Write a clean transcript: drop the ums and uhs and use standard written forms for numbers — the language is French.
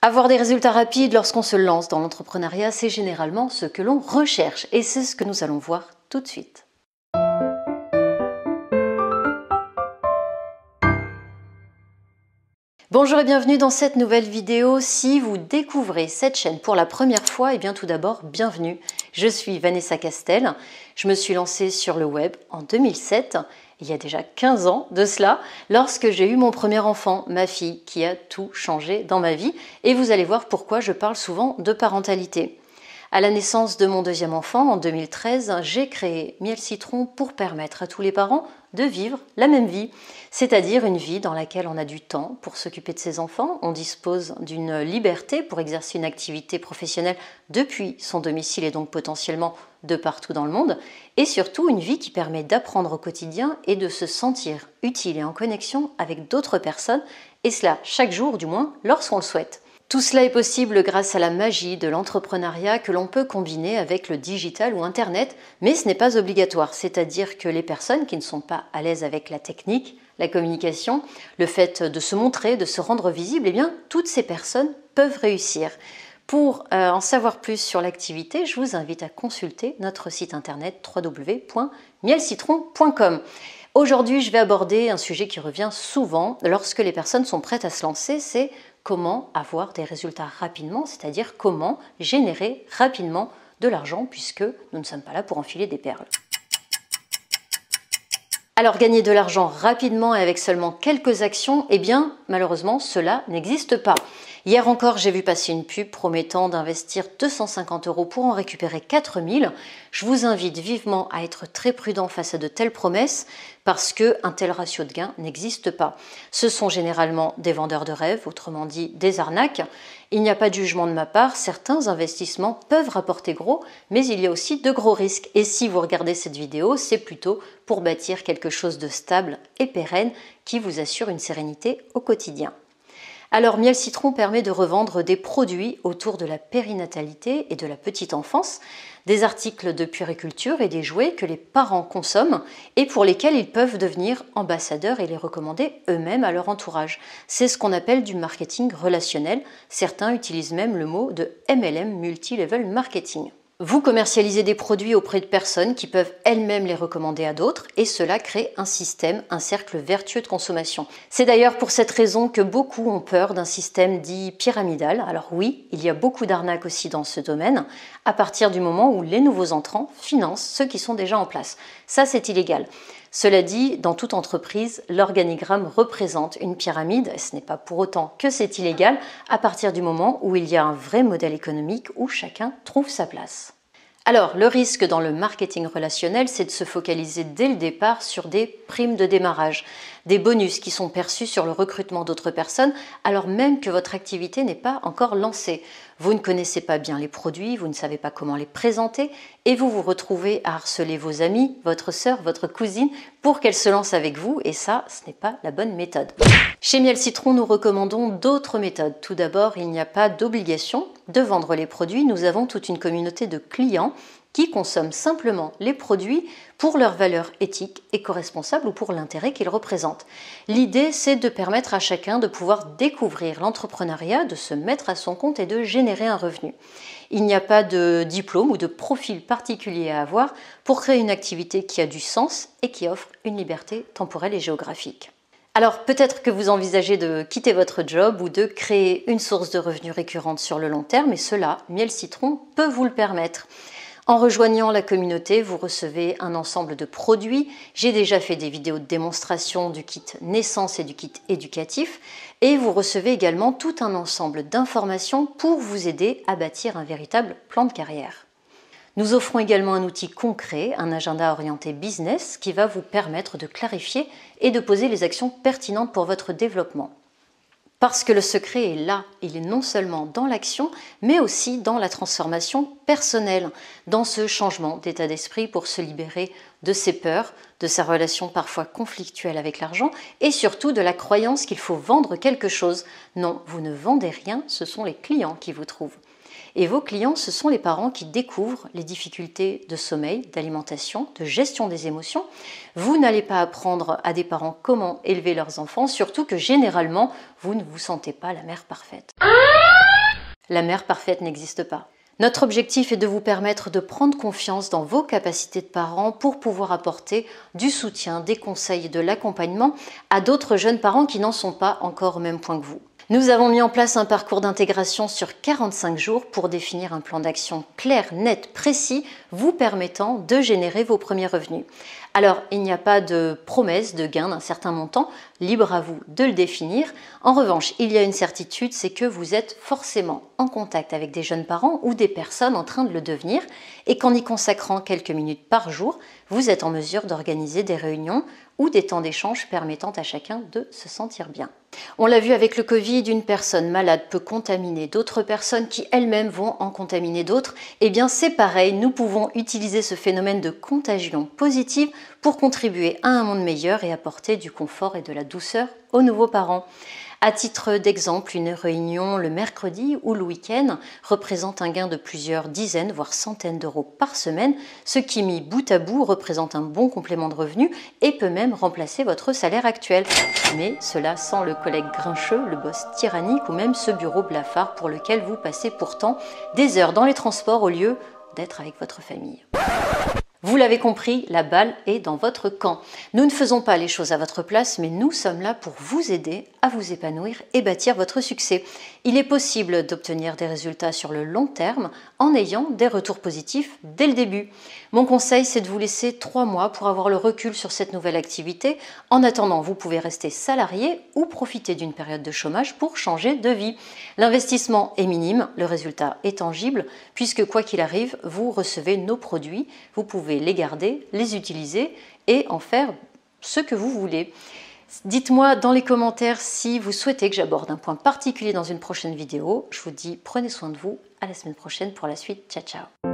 Avoir des résultats rapides lorsqu'on se lance dans l'entrepreneuriat, c'est généralement ce que l'on recherche et c'est ce que nous allons voir tout de suite. Bonjour et bienvenue dans cette nouvelle vidéo. Si vous découvrez cette chaîne pour la première fois, bien tout d'abord, bienvenue. Je suis Vanessa Castel. Je me suis lancée sur le web en 2007, il y a déjà 15 ans de cela, lorsque j'ai eu mon premier enfant, ma fille, qui a tout changé dans ma vie. Et vous allez voir pourquoi je parle souvent de parentalité. À la naissance de mon deuxième enfant, en 2013, j'ai créé Miel Citron pour permettre à tous les parents de vivre la même vie, c'est-à-dire une vie dans laquelle on a du temps pour s'occuper de ses enfants, on dispose d'une liberté pour exercer une activité professionnelle depuis son domicile et donc potentiellement de partout dans le monde, et surtout une vie qui permet d'apprendre au quotidien et de se sentir utile et en connexion avec d'autres personnes, et cela chaque jour du moins lorsqu'on le souhaite. Tout cela est possible grâce à la magie de l'entrepreneuriat que l'on peut combiner avec le digital ou Internet, mais ce n'est pas obligatoire, c'est-à-dire que les personnes qui ne sont pas à l'aise avec la technique, la communication, le fait de se montrer, de se rendre visible, toutes ces personnes peuvent réussir. Pour en savoir plus sur l'activité, je vous invite à consulter notre site internet www.mielcitron.com. Aujourd'hui, je vais aborder un sujet qui revient souvent lorsque les personnes sont prêtes à se lancer, c'est comment avoir des résultats rapidement, c'est-à-dire comment générer rapidement de l'argent puisque nous ne sommes pas là pour enfiler des perles. Alors gagner de l'argent rapidement et avec seulement quelques actions, malheureusement cela n'existe pas. Hier encore, j'ai vu passer une pub promettant d'investir 250 € pour en récupérer 4000. Je vous invite vivement à être très prudent face à de telles promesses parce qu'un tel ratio de gain n'existe pas. Ce sont généralement des vendeurs de rêves, autrement dit des arnaques. Il n'y a pas de jugement de ma part, certains investissements peuvent rapporter gros, mais il y a aussi de gros risques. Et si vous regardez cette vidéo, c'est plutôt pour bâtir quelque chose de stable et pérenne qui vous assure une sérénité au quotidien. Alors Miel Citron permet de revendre des produits autour de la périnatalité et de la petite enfance, des articles de puériculture et des jouets que les parents consomment et pour lesquels ils peuvent devenir ambassadeurs et les recommander eux-mêmes à leur entourage. C'est ce qu'on appelle du marketing relationnel. Certains utilisent même le mot de MLM, Multi-Level Marketing. Vous commercialisez des produits auprès de personnes qui peuvent elles-mêmes les recommander à d'autres et cela crée un système, un cercle vertueux de consommation. C'est d'ailleurs pour cette raison que beaucoup ont peur d'un système dit pyramidal. Alors oui, il y a beaucoup d'arnaques aussi dans ce domaine à partir du moment où les nouveaux entrants financent ceux qui sont déjà en place. Ça, c'est illégal. Cela dit, dans toute entreprise, l'organigramme représente une pyramide. Ce n'est pas pour autant que c'est illégal à partir du moment où il y a un vrai modèle économique où chacun trouve sa place. Alors, le risque dans le marketing relationnel, c'est de se focaliser dès le départ sur des primes de démarrage, des bonus qui sont perçus sur le recrutement d'autres personnes, alors même que votre activité n'est pas encore lancée. Vous ne connaissez pas bien les produits, vous ne savez pas comment les présenter, et vous vous retrouvez à harceler vos amis, votre sœur, votre cousine, pour qu'elle se lance avec vous, et ça, ce n'est pas la bonne méthode. Chez Miel Citron, nous recommandons d'autres méthodes. Tout d'abord, il n'y a pas d'obligation de vendre les produits. Nous avons toute une communauté de clients qui consomment simplement les produits pour leur valeur éthique, éco-responsable ou pour l'intérêt qu'ils représentent. L'idée, c'est de permettre à chacun de pouvoir découvrir l'entrepreneuriat, de se mettre à son compte et de générer un revenu. Il n'y a pas de diplôme ou de profil particulier à avoir pour créer une activité qui a du sens et qui offre une liberté temporelle et géographique. Alors peut-être que vous envisagez de quitter votre job ou de créer une source de revenus récurrente sur le long terme et cela, Miel Citron peut vous le permettre. En rejoignant la communauté, vous recevez un ensemble de produits. J'ai déjà fait des vidéos de démonstration du kit naissance et du kit éducatif et vous recevez également tout un ensemble d'informations pour vous aider à bâtir un véritable plan de carrière. Nous offrons également un outil concret, un agenda orienté business qui va vous permettre de clarifier et de poser les actions pertinentes pour votre développement. Parce que le secret est là, il est non seulement dans l'action, mais aussi dans la transformation personnelle, dans ce changement d'état d'esprit pour se libérer de ses peurs, de sa relation parfois conflictuelle avec l'argent et surtout de la croyance qu'il faut vendre quelque chose. Non, vous ne vendez rien, ce sont les clients qui vous trouvent. Et vos clients, ce sont les parents qui découvrent les difficultés de sommeil, d'alimentation, de gestion des émotions. Vous n'allez pas apprendre à des parents comment élever leurs enfants, surtout que généralement, vous ne vous sentez pas la mère parfaite. La mère parfaite n'existe pas. Notre objectif est de vous permettre de prendre confiance dans vos capacités de parents pour pouvoir apporter du soutien, des conseils et de l'accompagnement à d'autres jeunes parents qui n'en sont pas encore au même point que vous. Nous avons mis en place un parcours d'intégration sur 45 jours pour définir un plan d'action clair, net, précis, vous permettant de générer vos premiers revenus. Alors, il n'y a pas de promesse de gain d'un certain montant, libre à vous de le définir. En revanche, il y a une certitude, c'est que vous êtes forcément en contact avec des jeunes parents ou des personnes en train de le devenir et qu'en y consacrant quelques minutes par jour, vous êtes en mesure d'organiser des réunions ou des temps d'échange permettant à chacun de se sentir bien. On l'a vu avec le Covid, une personne malade peut contaminer d'autres personnes qui elles-mêmes vont en contaminer d'autres. Eh bien c'est pareil, nous pouvons utiliser ce phénomène de contagion positive pour contribuer à un monde meilleur et apporter du confort et de la douceur aux nouveaux parents. À titre d'exemple, une réunion le mercredi ou le week-end représente un gain de plusieurs dizaines, voire centaines d'euros par semaine, ce qui, mis bout à bout, représente un bon complément de revenu et peut même remplacer votre salaire actuel. Mais cela sans le collègue grincheux, le boss tyrannique ou même ce bureau blafard pour lequel vous passez pourtant des heures dans les transports au lieu d'être avec votre famille. Vous l'avez compris, la balle est dans votre camp. Nous ne faisons pas les choses à votre place, mais nous sommes là pour vous aider à vous épanouir et bâtir votre succès. Il est possible d'obtenir des résultats sur le long terme en ayant des retours positifs dès le début. Mon conseil, c'est de vous laisser 3 mois pour avoir le recul sur cette nouvelle activité. En attendant, vous pouvez rester salarié ou profiter d'une période de chômage pour changer de vie. L'investissement est minime, le résultat est tangible, puisque quoi qu'il arrive, vous recevez nos produits, vous pouvez les garder, les utiliser et en faire ce que vous voulez. Dites-moi dans les commentaires si vous souhaitez que j'aborde un point particulier dans une prochaine vidéo. Je vous dis prenez soin de vous, à la semaine prochaine pour la suite. Ciao ciao.